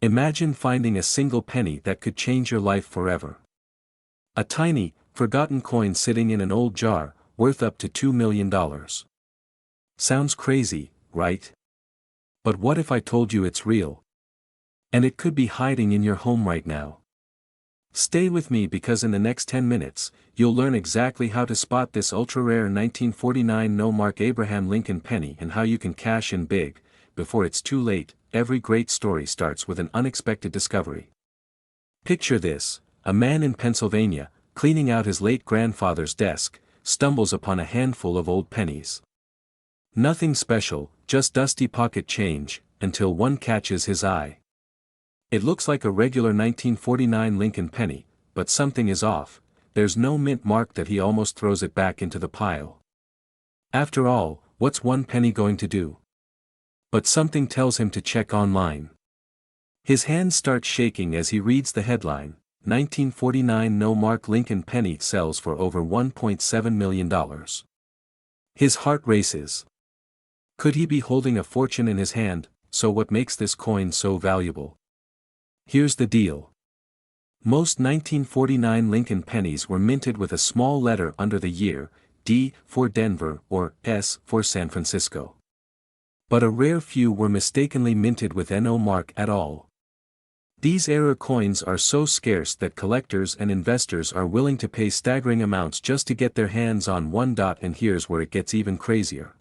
Imagine finding a single penny that could change your life forever. A tiny, forgotten coin sitting in an old jar, worth up to $2 million. Sounds crazy, right? But what if I told you it's real? And it could be hiding in your home right now. Stay with me because in the next 10 minutes, you'll learn exactly how to spot this ultra-rare 1949 no-mark Abraham Lincoln penny and how you can cash in big, before it's too late. Every great story starts with an unexpected discovery. Picture this: a man in Pennsylvania, cleaning out his late grandfather's desk, stumbles upon a handful of old pennies. Nothing special, just dusty pocket change, until one catches his eye. It looks like a regular 1949 Lincoln penny, but something is off. There's no mint mark that he almost throws it back into the pile. After all, what's one penny going to do? But something tells him to check online. His hands start shaking as he reads the headline: 1949 no-mark Lincoln penny sells for over $1.7 million. His heart races. Could he be holding a fortune in his hand? So what makes this coin so valuable? Here's the deal. Most 1949 Lincoln pennies were minted with a small letter under the year, D for Denver or S for San Francisco. But a rare few were mistakenly minted with no mark at all. These error coins are so scarce that collectors and investors are willing to pay staggering amounts just to get their hands on one. And here's where it gets even crazier.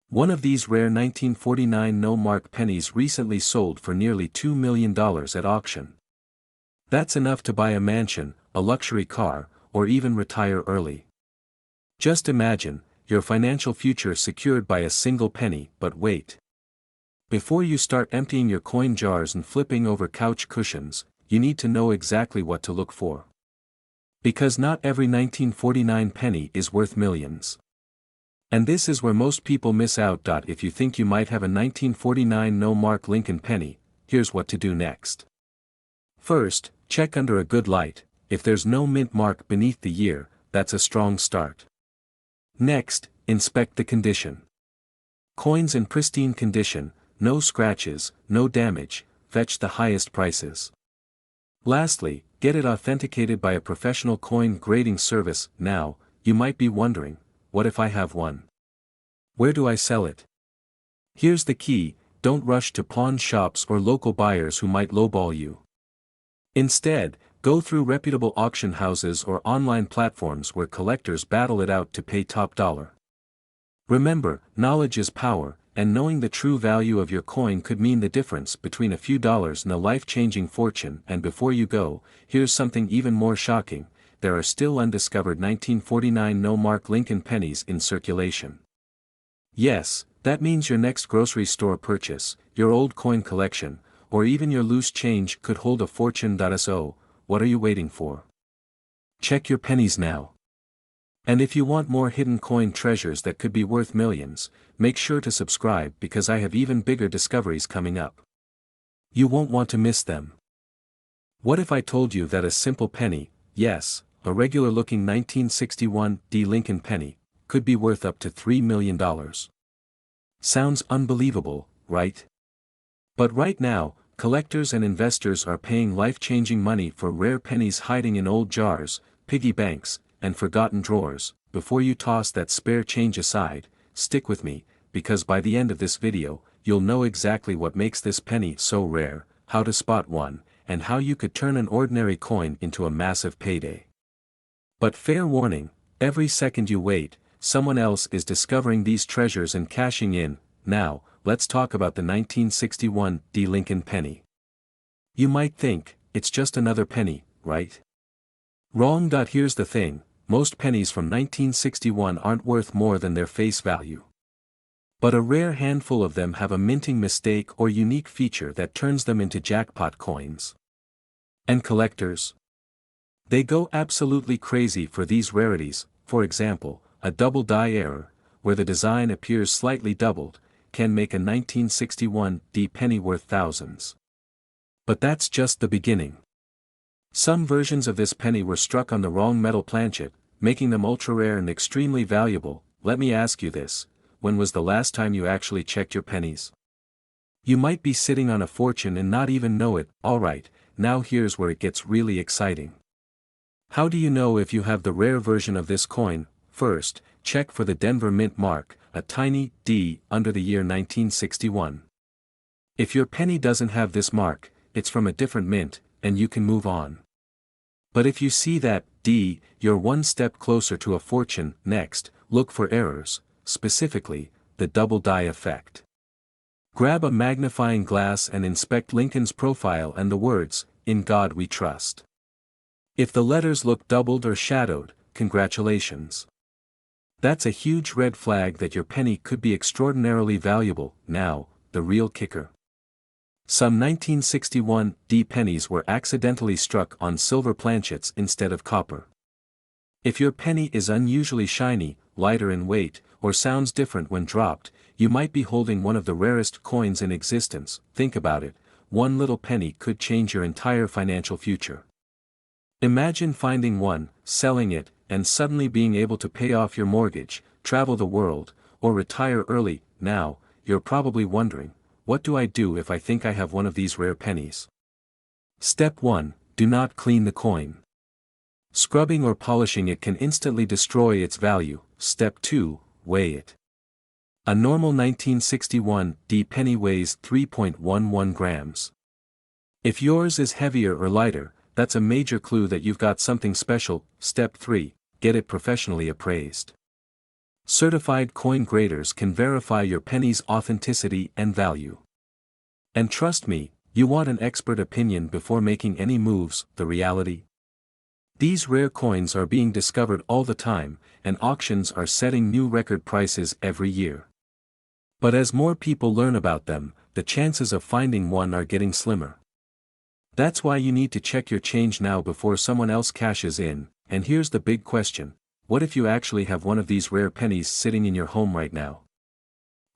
One of these rare 1949 no-mark pennies recently sold for nearly $2 million at auction. That's enough to buy a mansion, a luxury car, or even retire early. Just imagine, your financial future secured by a single penny. But wait. Before you start emptying your coin jars and flipping over couch cushions, you need to know exactly what to look for. Because not every 1949 penny is worth millions. And this is where most people miss out. If you think you might have a 1949 no-mark Lincoln penny, here's what to do next. First, check under a good light. If there's no mint mark beneath the year, that's a strong start. Next, inspect the condition. Coins in pristine condition, no scratches, no damage, fetch the highest prices. Lastly, get it authenticated by a professional coin grading service. Now, you might be wondering, what if I have one? Where do I sell it? Here's the key: don't rush to pawn shops or local buyers who might lowball you. Instead, go through reputable auction houses or online platforms where collectors battle it out to pay top dollar. Remember, knowledge is power, and knowing the true value of your coin could mean the difference between a few dollars and a life-changing fortune. And before you go, here's something even more shocking: there are still undiscovered 1949 no-mark Lincoln pennies in circulation. Yes, that means your next grocery store purchase, your old coin collection, or even your loose change could hold a fortune. So, what are you waiting for? Check your pennies now. And if you want more hidden coin treasures that could be worth millions, make sure to subscribe because I have even bigger discoveries coming up. You won't want to miss them. What if I told you that a simple penny, yes, a regular-looking 1961 Lincoln penny, could be worth up to $3 million? Sounds unbelievable, right? But right now, collectors and investors are paying life-changing money for rare pennies hiding in old jars, piggy banks, and forgotten drawers. Before you toss that spare change aside, stick with me, because by the end of this video, you'll know exactly what makes this penny so rare, how to spot one, and how you could turn an ordinary coin into a massive payday. But fair warning, every second you wait, someone else is discovering these treasures and cashing in. Now, let's talk about the 1961 Lincoln penny. You might think, it's just another penny, right? Wrong. Here's the thing: most pennies from 1961 aren't worth more than their face value. But a rare handful of them have a minting mistake or unique feature that turns them into jackpot coins. And collectors? They go absolutely crazy for these rarities. For example, a double die error, where the design appears slightly doubled, can make a 1961 penny worth thousands. But that's just the beginning. Some versions of this penny were struck on the wrong metal planchet, making them ultra-rare and extremely valuable. Let me ask you this: when was the last time you actually checked your pennies? You might be sitting on a fortune and not even know it. Alright, now here's where it gets really exciting. How do you know if you have the rare version of this coin? First, check for the Denver Mint mark, a tiny D under the year 1961. If your penny doesn't have this mark, it's from a different mint, and you can move on. But if you see that D, you're one step closer to a fortune. Next, look for errors, specifically, the double die effect. Grab a magnifying glass and inspect Lincoln's profile and the words, "In God We Trust." If the letters look doubled or shadowed, congratulations. That's a huge red flag that your penny could be extraordinarily valuable. Now, the real kicker. Some 1961 D pennies were accidentally struck on silver planchets instead of copper. If your penny is unusually shiny, lighter in weight, or sounds different when dropped, you might be holding one of the rarest coins in existence. Think about it, one little penny could change your entire financial future. Imagine finding one, selling it, and suddenly being able to pay off your mortgage, travel the world, or retire early. Now, you're probably wondering, what do I do if I think I have one of these rare pennies? Step 1, do not clean the coin. Scrubbing or polishing it can instantly destroy its value. Step 2, weigh it. A normal 1961 D penny weighs 3.11 grams. If yours is heavier or lighter, that's a major clue that you've got something special. Step 3, get it professionally appraised. Certified coin graders can verify your penny's authenticity and value. And trust me, you want an expert opinion before making any moves. The reality? These rare coins are being discovered all the time, and auctions are setting new record prices every year. But as more people learn about them, the chances of finding one are getting slimmer. That's why you need to check your change now before someone else cashes in. And here's the big question. What if you actually have one of these rare pennies sitting in your home right now?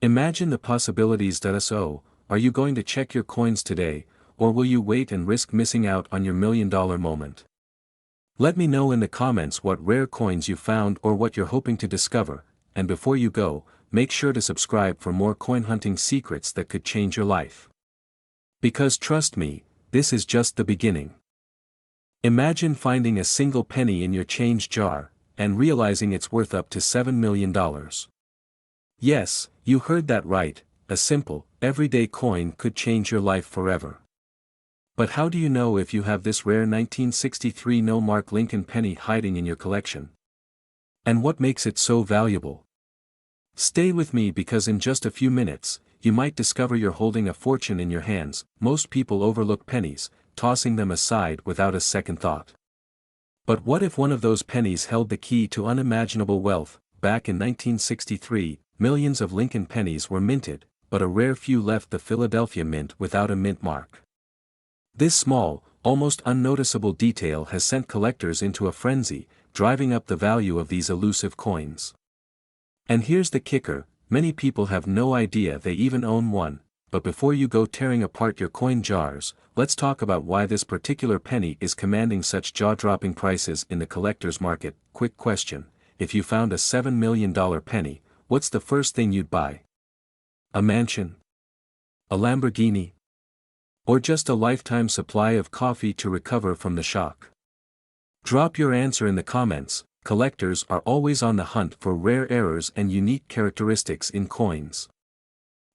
Imagine the possibilities. So, are you going to check your coins today, or will you wait and risk missing out on your million-dollar moment? Let me know in the comments what rare coins you found or what you're hoping to discover, and before you go, make sure to subscribe for more coin hunting secrets that could change your life. Because trust me, this is just the beginning. Imagine finding a single penny in your change jar, and realizing it's worth up to $7 million. Yes, you heard that right, a simple, everyday coin could change your life forever. But how do you know if you have this rare 1963 no-mark Lincoln penny hiding in your collection? And what makes it so valuable? Stay with me because in just a few minutes, you might discover you're holding a fortune in your hands. Most people overlook pennies, tossing them aside without a second thought. But what if one of those pennies held the key to unimaginable wealth? Back in 1963, millions of Lincoln pennies were minted, but a rare few left the Philadelphia Mint without a mint mark. This small, almost unnoticeable detail has sent collectors into a frenzy, driving up the value of these elusive coins. And here's the kicker, many people have no idea they even own one. But before you go tearing apart your coin jars, let's talk about why this particular penny is commanding such jaw-dropping prices in the collector's market. Quick question, if you found a $7 million penny, what's the first thing you'd buy? A mansion? A Lamborghini? Or just a lifetime supply of coffee to recover from the shock? Drop your answer in the comments. Collectors are always on the hunt for rare errors and unique characteristics in coins.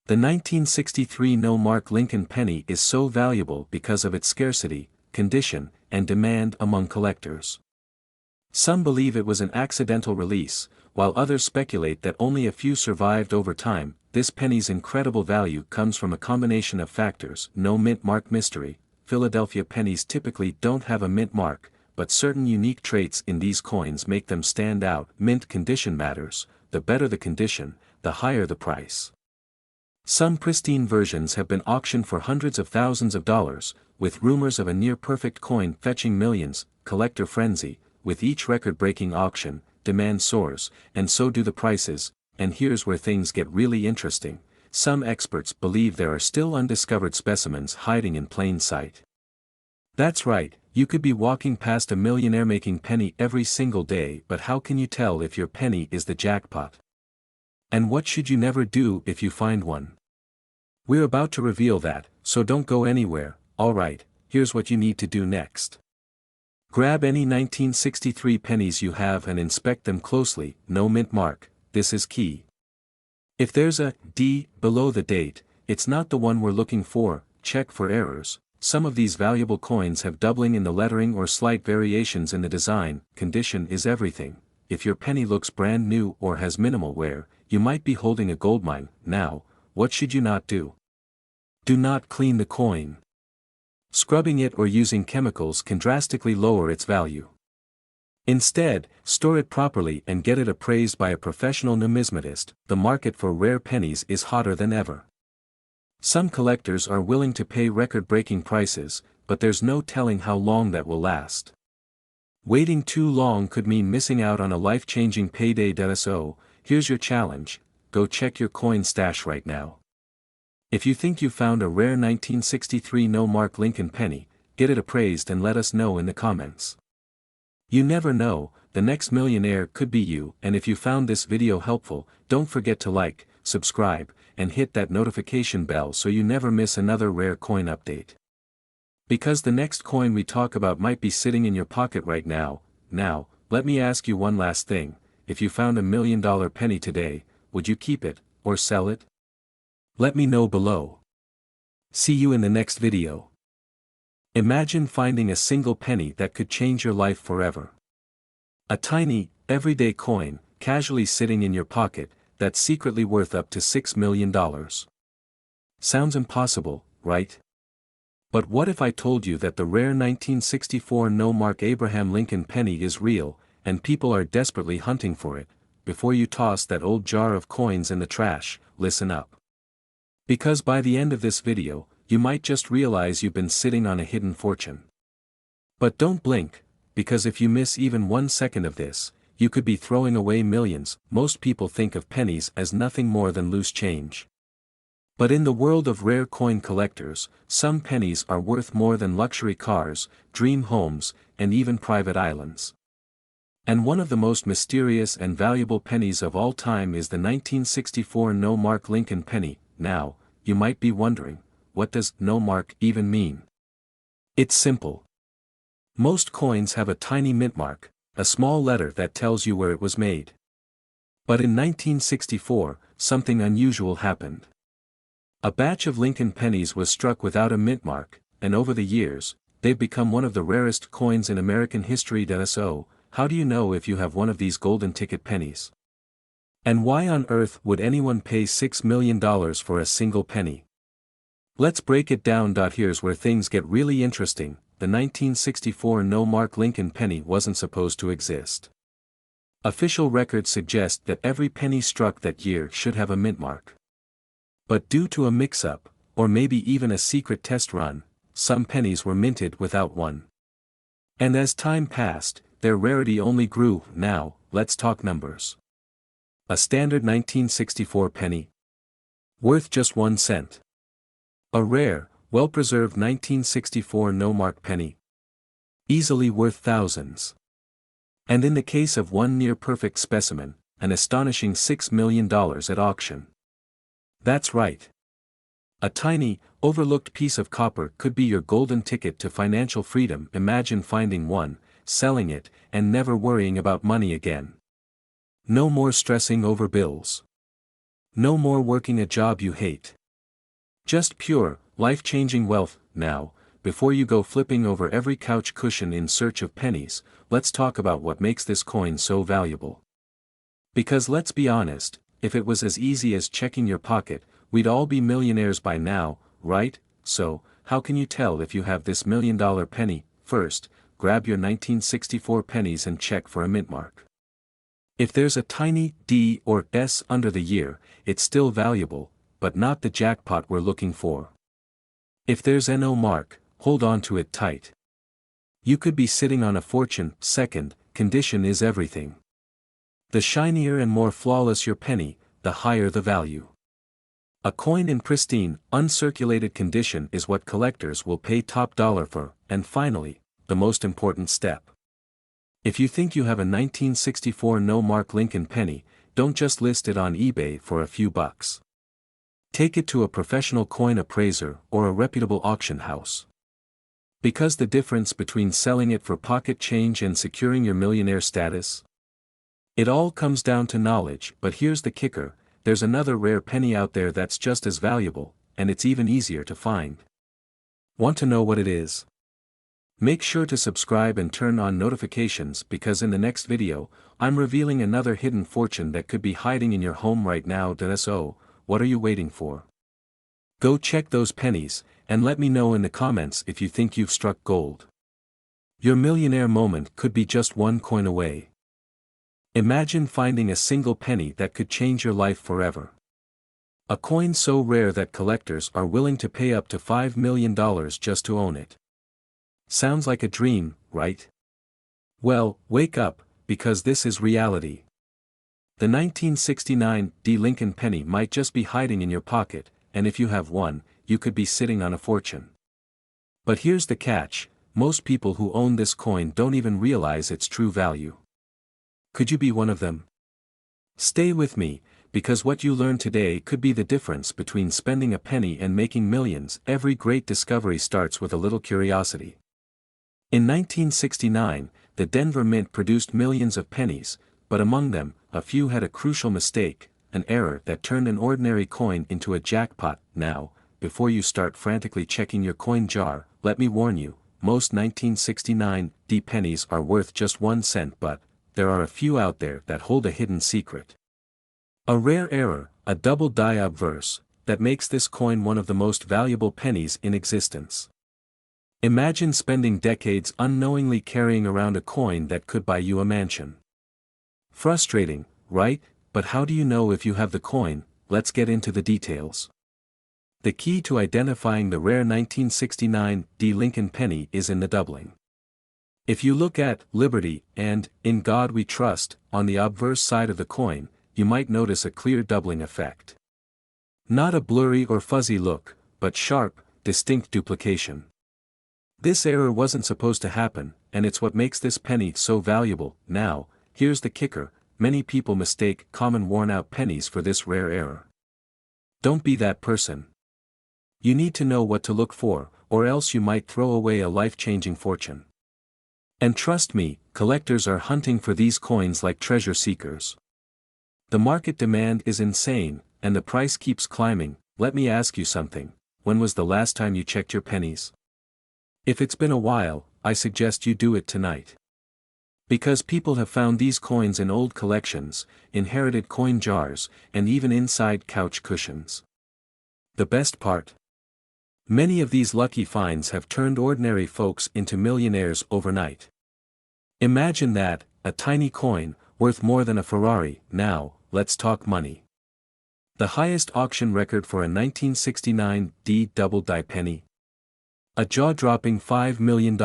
The 1963 no-mark Lincoln penny is so valuable because of its scarcity, condition, and demand among collectors. Some believe it was an accidental release, while others speculate that only a few survived over time. This penny's incredible value comes from a combination of factors. No mint mark mystery. Philadelphia pennies typically don't have a mint mark, but certain unique traits in these coins make them stand out. Mint condition matters. The better the condition, the higher the price. Some pristine versions have been auctioned for hundreds of thousands of dollars, with rumors of a near-perfect coin fetching millions. Collector frenzy. With each record-breaking auction, demand soars, and so do the prices. And here's where things get really interesting. Some experts believe there are still undiscovered specimens hiding in plain sight. That's right, you could be walking past a millionaire-making penny every single day, but how can you tell if your penny is the jackpot? And what should you never do if you find one? We're about to reveal that, so don't go anywhere. Alright, here's what you need to do next. Grab any 1963 pennies you have and inspect them closely, no mint mark, this is key. If there's a D below the date, it's not the one we're looking for. Check for errors. Some of these valuable coins have doubling in the lettering or slight variations in the design. Condition is everything. If your penny looks brand new or has minimal wear, you might be holding a goldmine. Now, what should you not do? Do not clean the coin. Scrubbing it or using chemicals can drastically lower its value. Instead, store it properly and get it appraised by a professional numismatist. The market for rare pennies is hotter than ever. Some collectors are willing to pay record-breaking prices, but there's no telling how long that will last. Waiting too long could mean missing out on a life-changing payday. So, here's your challenge: go check your coin stash right now. If you think you found a rare 1963 no-mark Lincoln penny, get it appraised and let us know in the comments. You never know, the next millionaire could be you. And if you found this video helpful, don't forget to like, subscribe, and hit that notification bell so you never miss another rare coin update. Because the next coin we talk about might be sitting in your pocket right now. Now, let me ask you one last thing: if you found $1 million penny today, would you keep it, or sell it? Let me know below. See you in the next video. Imagine finding a single penny that could change your life forever. A tiny, everyday coin, casually sitting in your pocket, that's secretly worth up to $6 million. Sounds impossible, right? But what if I told you that the rare 1964 no-mark Abraham Lincoln penny is real, and people are desperately hunting for it? Before you toss that old jar of coins in the trash, listen up. Because by the end of this video, you might just realize you've been sitting on a hidden fortune. But don't blink, because if you miss even 1 second of this, you could be throwing away millions. Most people think of pennies as nothing more than loose change. But in the world of rare coin collectors, some pennies are worth more than luxury cars, dream homes, and even private islands. And one of the most mysterious and valuable pennies of all time is the 1964 no-mark Lincoln penny. Now, you might be wondering, what does no mark even mean? It's simple. Most coins have a tiny mint mark, a small letter that tells you where it was made. But in 1964, something unusual happened. A batch of Lincoln pennies was struck without a mint mark, and over the years, they've become one of the rarest coins in American history. So, how do you know if you have one of these golden ticket pennies? And why on earth would anyone pay $6 million for a single penny? Let's break it down. Here's where things get really interesting. The 1964 no-mark Lincoln penny wasn't supposed to exist. Official records suggest that every penny struck that year should have a mint mark. But due to a mix-up, or maybe even a secret test run, some pennies were minted without one. And as time passed, their rarity only grew. Now, let's talk numbers. A standard 1964 penny, worth just 1 cent. A rare, well-preserved 1964 no-mark penny, easily worth thousands. And in the case of one near-perfect specimen, an astonishing $6 million at auction. That's right. A tiny, overlooked piece of copper could be your golden ticket to financial freedom. Imagine finding one, selling it, and never worrying about money again. No more stressing over bills. No more working a job you hate. Just pure, life-changing wealth. Now, before you go flipping over every couch cushion in search of pennies, let's talk about what makes this coin so valuable. Because let's be honest, if it was as easy as checking your pocket, we'd all be millionaires by now, right? So, how can you tell if you have this $1 million penny? First, grab your 1964 pennies and check for a mint mark. If there's a tiny D or S under the year, it's still valuable, but not the jackpot we're looking for. If there's no mark, hold on to it tight. You could be sitting on a fortune. Second, condition is everything. The shinier and more flawless your penny, the higher the value. A coin in pristine, uncirculated condition is what collectors will pay top dollar for. And finally, the most important step. If you think you have a 1964 no-mark Lincoln penny, don't just list it on eBay for a few bucks. Take it to a professional coin appraiser or a reputable auction house. Because the difference between selling it for pocket change and securing your millionaire status? It all comes down to knowledge, but here's the kicker, there's another rare penny out there that's just as valuable, and it's even easier to find. Want to know what it is? Make sure to subscribe and turn on notifications because in the next video, I'm revealing another hidden fortune that could be hiding in your home right now. So, what are you waiting for? Go check those pennies, and let me know in the comments if you think you've struck gold. Your millionaire moment could be just one coin away. Imagine finding a single penny that could change your life forever. A coin so rare that collectors are willing to pay up to $5 million just to own it. Sounds like a dream, right? Well, wake up, because this is reality. The 1969 Lincoln penny might just be hiding in your pocket, and if you have one, you could be sitting on a fortune. But here's the catch, most people who own this coin don't even realize its true value. Could you be one of them? Stay with me, because what you learn today could be the difference between spending a penny and making millions. Every great discovery starts with a little curiosity. In 1969, the Denver Mint produced millions of pennies, but among them, a few had a crucial mistake, an error that turned an ordinary coin into a jackpot. Now, before you start frantically checking your coin jar, let me warn you, most 1969 pennies are worth just 1 cent, but there are a few out there that hold a hidden secret. A rare error, a double die obverse, that makes this coin one of the most valuable pennies in existence. Imagine spending decades unknowingly carrying around a coin that could buy you a mansion. Frustrating, right? But how do you know if you have the coin? Let's get into the details. The key to identifying the rare 1969 Lincoln penny is in the doubling. If you look at Liberty and In God We Trust on the obverse side of the coin, you might notice a clear doubling effect. Not a blurry or fuzzy look, but sharp, distinct duplication. This error wasn't supposed to happen, and it's what makes this penny so valuable. Now, here's the kicker, many people mistake common worn-out pennies for this rare error. Don't be that person. You need to know what to look for, or else you might throw away a life-changing fortune. And trust me, collectors are hunting for these coins like treasure seekers. The market demand is insane, and the price keeps climbing. Let me ask you something, when was the last time you checked your pennies? If it's been a while, I suggest you do it tonight. Because people have found these coins in old collections, inherited coin jars, and even inside couch cushions. The best part? Many of these lucky finds have turned ordinary folks into millionaires overnight. Imagine that, a tiny coin, worth more than a Ferrari. Now, let's talk money. The highest auction record for a 1969 double die penny? A jaw-dropping $5 million.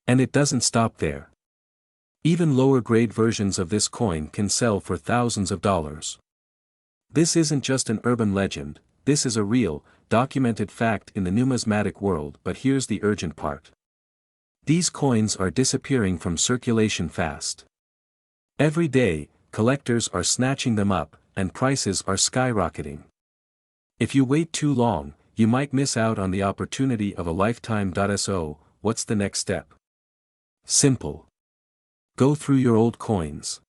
And it doesn't stop there. Even lower-grade versions of this coin can sell for thousands of dollars. This isn't just an urban legend, this is a real, documented fact in the numismatic world. But here's the urgent part. These coins are disappearing from circulation fast. Every day, collectors are snatching them up, and prices are skyrocketing. If you wait too long, you might miss out on the opportunity of a lifetime. So, what's the next step? Simple. Go through your old coins.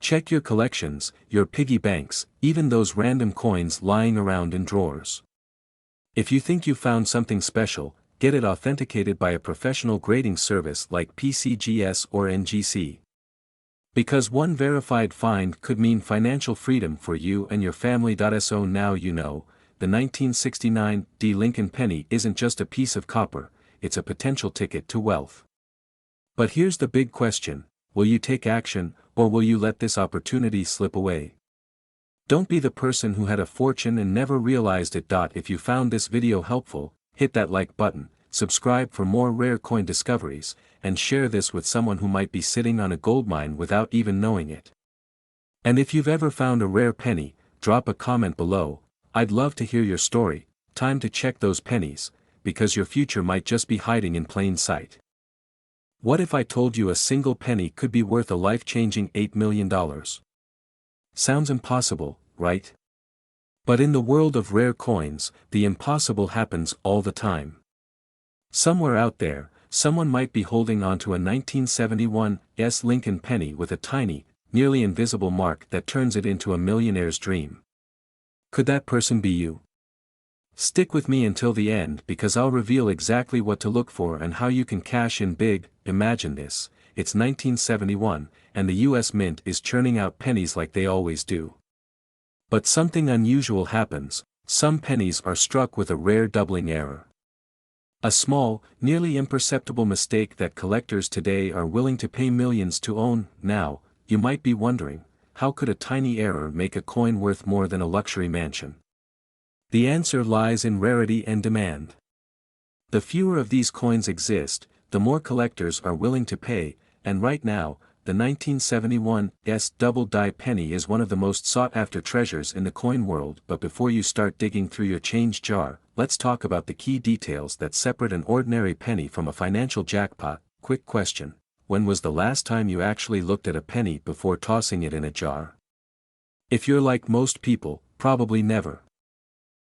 Check your collections, your piggy banks, even those random coins lying around in drawers. If you think you found something special, get it authenticated by a professional grading service like PCGS or NGC. Because one verified find could mean financial freedom for you and your family. So now you know, the 1969 Lincoln penny isn't just a piece of copper, it's a potential ticket to wealth. But here's the big question, will you take action, or will you let this opportunity slip away? Don't be the person who had a fortune and never realized it. If you found this video helpful, hit that like button, subscribe for more rare coin discoveries, and share this with someone who might be sitting on a goldmine without even knowing it. And if you've ever found a rare penny, drop a comment below. I'd love to hear your story. Time to check those pennies, because your future might just be hiding in plain sight. What if I told you a single penny could be worth a life-changing $8 million? Sounds impossible, right? But in the world of rare coins, the impossible happens all the time. Somewhere out there, someone might be holding onto a 1971 Lincoln penny with a tiny, nearly invisible mark that turns it into a millionaire's dream. Could that person be you? Stick with me until the end because I'll reveal exactly what to look for and how you can cash in big. Imagine this, it's 1971, and the US Mint is churning out pennies like they always do. But something unusual happens, some pennies are struck with a rare doubling error. A small, nearly imperceptible mistake that collectors today are willing to pay millions to own. Now, you might be wondering, how could a tiny error make a coin worth more than a luxury mansion? The answer lies in rarity and demand. The fewer of these coins exist, the more collectors are willing to pay, and right now, the 1971 double-die penny is one of the most sought-after treasures in the coin world. But before you start digging through your change jar, let's talk about the key details that separate an ordinary penny from a financial jackpot. Quick question, when was the last time you actually looked at a penny before tossing it in a jar? If you're like most people, probably never.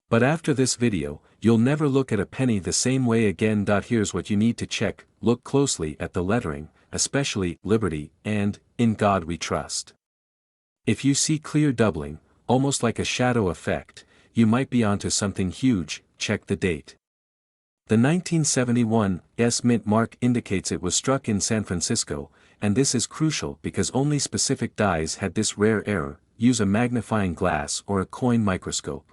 But after this video, you'll never look at a penny the same way again. Here's what you need to check: look closely at the lettering, especially Liberty and In God We Trust. If you see clear doubling, almost like a shadow effect, you might be onto something huge. Check the date. The 1971 mint mark indicates it was struck in San Francisco, and this is crucial because only specific dies had this rare error. Use a magnifying glass or a coin microscope.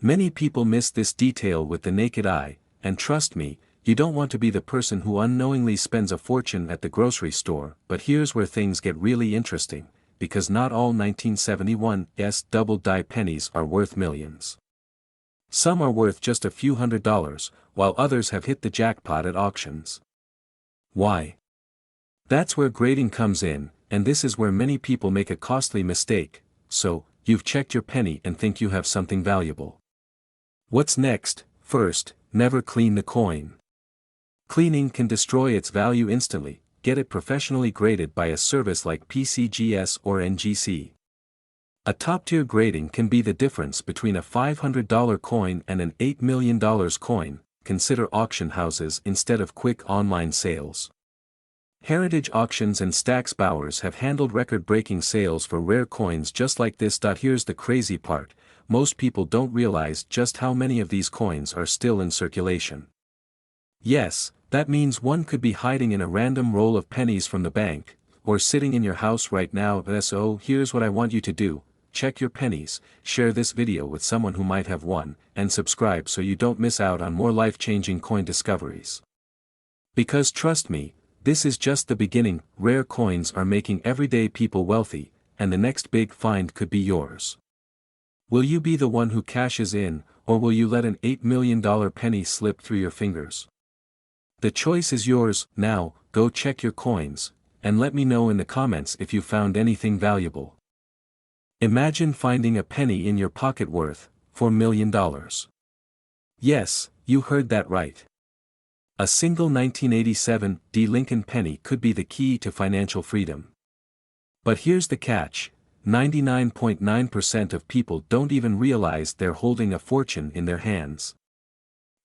Many people miss this detail with the naked eye, and trust me, you don't want to be the person who unknowingly spends a fortune at the grocery store. But here's where things get really interesting, because not all 1971 double-die pennies are worth millions. Some are worth just a few $100s, while others have hit the jackpot at auctions. Why? That's where grading comes in, and this is where many people make a costly mistake. So, you've checked your penny and think you have something valuable. What's next? First, never clean the coin. Cleaning can destroy its value instantly. Get it professionally graded by a service like PCGS or NGC. A top-tier grading can be the difference between a $500 coin and an $8 million coin. Consider auction houses instead of quick online sales. Heritage Auctions and Stack's Bowers have handled record-breaking sales for rare coins just like this. Here's the crazy part, most people don't realize just how many of these coins are still in circulation. Yes, that means one could be hiding in a random roll of pennies from the bank, or sitting in your house right now. So here's what I want you to do: check your pennies, share this video with someone who might have one, and subscribe so you don't miss out on more life-changing coin discoveries. Because trust me, this is just the beginning. Rare coins are making everyday people wealthy, and the next big find could be yours. Will you be the one who cashes in, or will you let an $8 million penny slip through your fingers? The choice is yours. Now, go check your coins, and let me know in the comments if you found anything valuable. Imagine finding a penny in your pocket worth $4 million. Yes, you heard that right. A single 1987 Lincoln penny could be the key to financial freedom. But here's the catch: 99.9% of people don't even realize they're holding a fortune in their hands.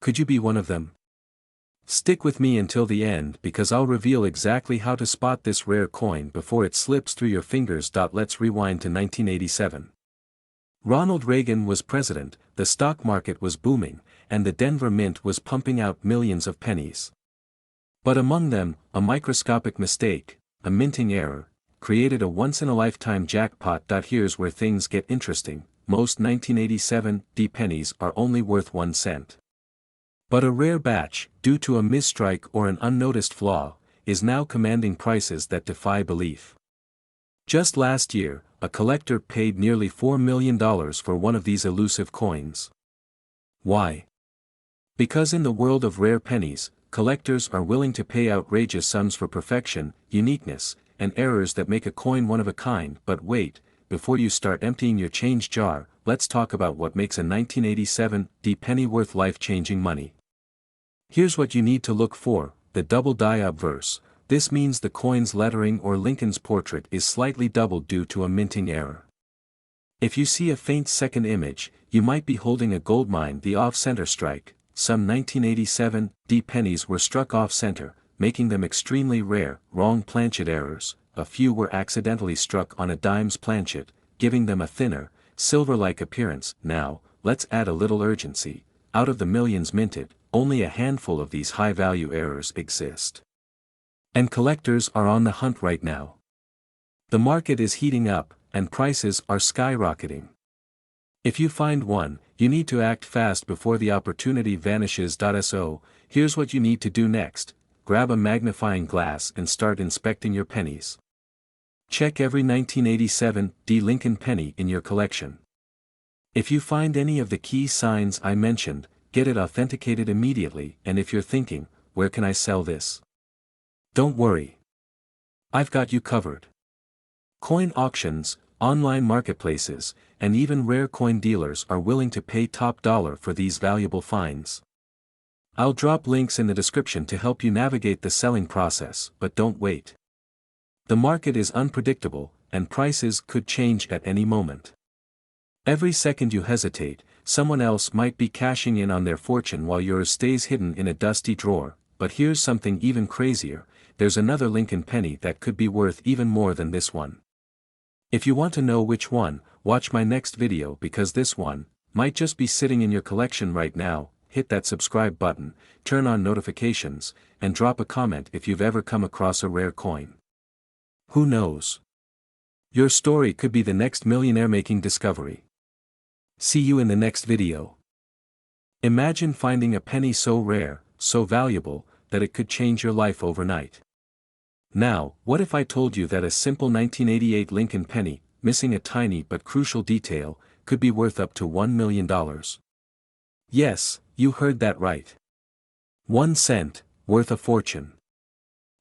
Could you be one of them? Stick with me until the end because I'll reveal exactly how to spot this rare coin before it slips through your fingers. Let's rewind to 1987. Ronald Reagan was president, the stock market was booming, and the Denver Mint was pumping out millions of pennies. But among them, a microscopic mistake, a minting error, created a once-in-a-lifetime jackpot. Here's where things get interesting: most 1987 pennies are only worth 1 cent. But a rare batch, due to a misstrike or an unnoticed flaw, is now commanding prices that defy belief. Just last year, a collector paid nearly $4 million for one of these elusive coins. Why? Because in the world of rare pennies, collectors are willing to pay outrageous sums for perfection, uniqueness, and errors that make a coin one of a kind. But wait, before you start emptying your change jar, let's talk about what makes a 1987 penny worth life-changing money. Here's what you need to look for: the double die obverse. This means the coin's lettering or Lincoln's portrait is slightly doubled due to a minting error. If you see a faint second image, you might be holding a gold mine. The off-center strike. Some 1987 D pennies were struck off-center, making them extremely rare. Wrong planchet errors. A few were accidentally struck on a dime's planchet, giving them a thinner, silver-like appearance. Now, let's add a little urgency. Out of the millions minted, only a handful of these high-value errors exist. And collectors are on the hunt right now. The market is heating up, and prices are skyrocketing. If you find one, you need to act fast before the opportunity vanishes. So, here's what you need to do next. Grab a magnifying glass and start inspecting your pennies. Check every 1987 D Lincoln penny in your collection. If you find any of the key signs I mentioned, get it authenticated immediately. And if you're thinking, where can I sell this? Don't worry. I've got you covered. Coin auctions, online marketplaces, and even rare coin dealers are willing to pay top dollar for these valuable finds. I'll drop links in the description to help you navigate the selling process, but don't wait. The market is unpredictable, and prices could change at any moment. Every second you hesitate, someone else might be cashing in on their fortune while yours stays hidden in a dusty drawer. But here's something even crazier. There's another Lincoln penny that could be worth even more than this one. If you want to know which one, watch my next video, because this one might just be sitting in your collection right now. Hit that subscribe button, turn on notifications, and drop a comment if you've ever come across a rare coin. Who knows? Your story could be the next millionaire-making discovery. See you in the next video. Imagine finding a penny so rare, so valuable, that it could change your life overnight. Now, what if I told you that a simple 1988 Lincoln penny, missing a tiny but crucial detail, could be worth up to $1 million? Yes, you heard that right. 1 cent, worth a fortune.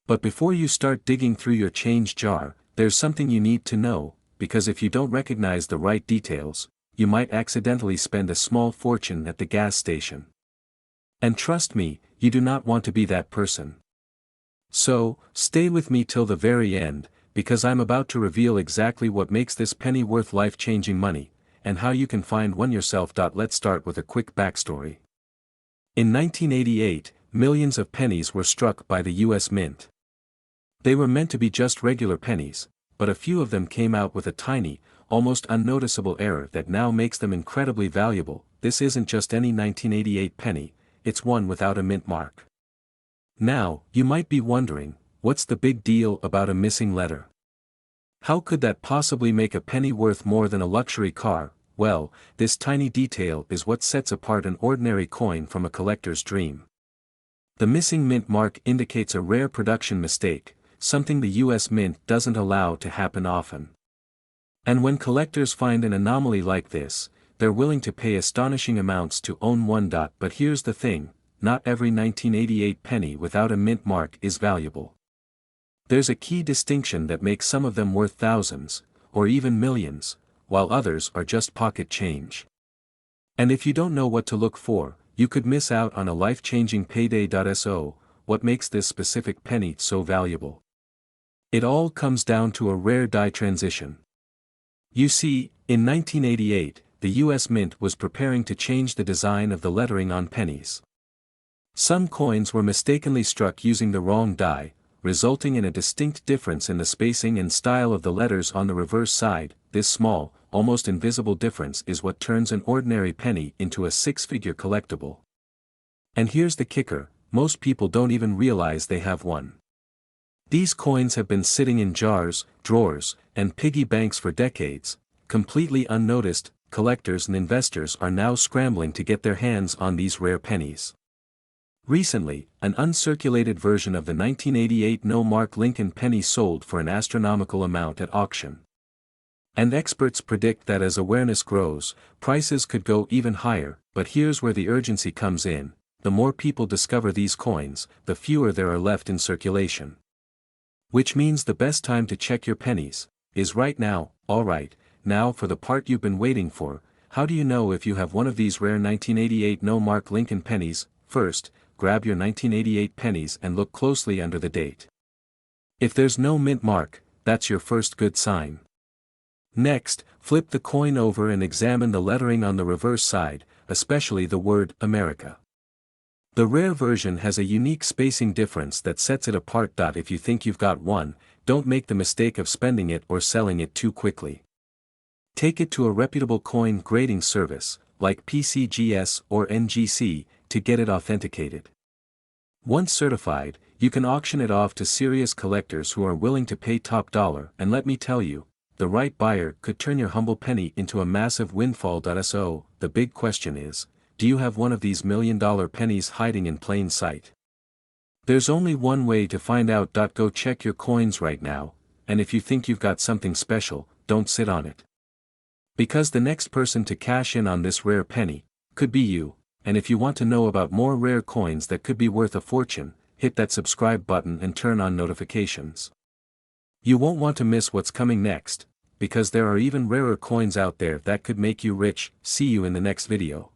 But before you start digging through your change jar, there's something you need to know, because if you don't recognize the right details, you might accidentally spend a small fortune at the gas station. And trust me, you do not want to be that person. So, stay with me till the very end, because I'm about to reveal exactly what makes this penny worth life-changing money, and how you can find one yourself. Let's start with a quick backstory. In 1988, millions of pennies were struck by the US Mint. They were meant to be just regular pennies, but a few of them came out with a tiny, almost unnoticeable error that now makes them incredibly valuable. This isn't just any 1988 penny, it's one without a mint mark. Now, you might be wondering, what's the big deal about a missing letter? How could that possibly make a penny worth more than a luxury car? Well, this tiny detail is what sets apart an ordinary coin from a collector's dream. The missing mint mark indicates a rare production mistake, something the US Mint doesn't allow to happen often. And when collectors find an anomaly like this, they're willing to pay astonishing amounts to own one. But here's the thing. Not every 1988 penny without a mint mark is valuable. There's a key distinction that makes some of them worth thousands, or even millions, while others are just pocket change. And if you don't know what to look for, you could miss out on a life-changing payday. So, what makes this specific penny so valuable? It all comes down to a rare die transition. You see, in 1988, the US Mint was preparing to change the design of the lettering on pennies. Some coins were mistakenly struck using the wrong die, resulting in a distinct difference in the spacing and style of the letters on the reverse side. This small, almost invisible difference is what turns an ordinary penny into a six-figure collectible. And here's the kicker, most people don't even realize they have one. These coins have been sitting in jars, drawers, and piggy banks for decades, completely unnoticed. Collectors and investors are now scrambling to get their hands on these rare pennies. Recently, an uncirculated version of the 1988 no-mark Lincoln penny sold for an astronomical amount at auction. And experts predict that as awareness grows, prices could go even higher. But here's where the urgency comes in. The more people discover these coins, the fewer there are left in circulation. Which means the best time to check your pennies is right now. Alright, now for the part you've been waiting for. How do you know if you have one of these rare 1988 no-mark Lincoln pennies? First, grab your 1988 pennies and look closely under the date. If there's no mint mark, that's your first good sign. Next, flip the coin over and examine the lettering on the reverse side, especially the word America. The rare version has a unique spacing difference that sets it apart. If you think you've got one, don't make the mistake of spending it or selling it too quickly. Take it to a reputable coin grading service, like PCGS or NGC, to get it authenticated. Once certified, you can auction it off to serious collectors who are willing to pay top dollar, and let me tell you, the right buyer could turn your humble penny into a massive windfall. So, the big question is, do you have one of these million-dollar pennies hiding in plain sight? There's only one way to find out. Go check your coins right now, and if you think you've got something special, don't sit on it. Because the next person to cash in on this rare penny could be you, and if you want to know about more rare coins that could be worth a fortune, hit that subscribe button and turn on notifications. You won't want to miss what's coming next, because there are even rarer coins out there that could make you rich. See you in the next video.